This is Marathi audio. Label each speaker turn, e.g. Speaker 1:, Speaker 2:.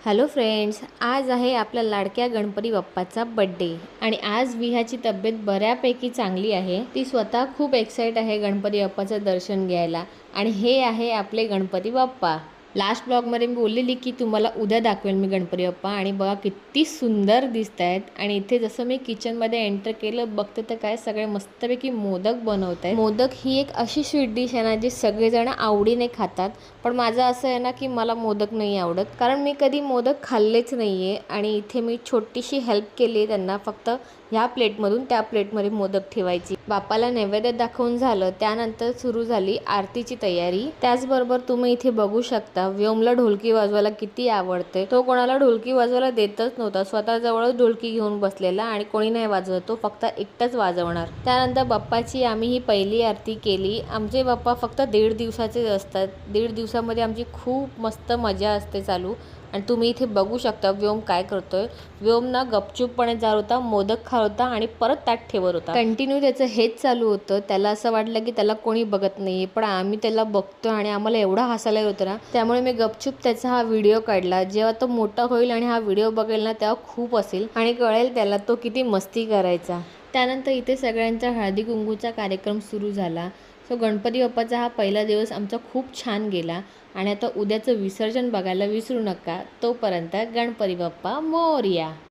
Speaker 1: हॅलो फ्रेंड्स, आज आहे आपल्या लाडक्या गणपती बाप्पाचा बड्डे आणि आज विहाची तब्येत बऱ्यापैकी चांगली आहे। ती स्वतः खूप एक्साइट आहे गणपती बाप्पाचं दर्शन घ्यायला आणि हे आहे आपले गणपती बाप्पा। लास्ट ब्लॉगमध्ये मी बोललेली की तुम्हाला उद्या दाखवेल मी गणपती बाप्पा आणि बघा किती सुंदर दिसत आहेत। आणि इथे जसं मी किचनमध्ये एंटर केलं बघते तर काय सगळे मस्तपैकी मोदक बनवत आहेत। मोदक ही एक अशी स्वीट डिश आहे ना जी सगळेजण आवडीने खातात, पण माझं असं आहे ना की मला मोदक नाही आवडत, कारण मी कधी मोदक खाल्लेच नाही आहे। आणि इथे मी छोटीशी हेल्प केली आहे त्यांना, फक्त ह्या प्लेटमधून त्या प्लेटमध्ये मोदक ठेवायची। बाप्पाला नैवेद्य दाखवून झालं त्यानंतर सुरू झाली आरतीची तयारी। त्याचबरोबर तुम्ही इथे बघू शकता व्योमला ढोलकी वाजवायला किती आवडते। तो कोणाला ढोलकी वाजवायला देतच नव्हता, स्वतः जवळच ढोलकी घेऊन बसलेला आणि कोणी नाही वाजवत, तो फक्त एकटाच वाजवणार। त्यानंतर बाप्पाची आम्ही ही पहिली आरती केली। आमचे बाप्पा फक्त 1.5 दिवसाचेच असतात। 1.5 दिवसामध्ये आमची खूप मस्त मजा असते चालू। आणि तुम्ही इथे बघू शकता व्योम काय करतोय। व्योम ना गपचूपपणे जात होता, मोदक खात होता आणि परत ताट ठेवत होता। कंटिन्यू त्याचं हेच चालू होतं। त्याला असं वाटलं की त्याला कोणी बघत नाही, पण आम्ही त्याला बघतो आणि आम्हाला एवढा हसायला येत होतं ना, त्यामुळे मी गपचूप त्याचा हा व्हिडिओ काढला। जेव्हा तो मोठा होईल आणि हा व्हिडिओ बघेल ना तेव्हा खूप असेल आणि कळेल त्याला तो किती मस्ती करायचा। त्यानंतर इथे सगळ्यांचा हळदी कुंकूचा कार्यक्रम सुरू झाला। सो गणपती बाप्पाचा हा पहिला दिवस आमचा खूप छान गेला आणि आता उद्याचं विसर्जन बघायला विसरू नका। तोपर्यंत गणपती बाप्पा मोरया।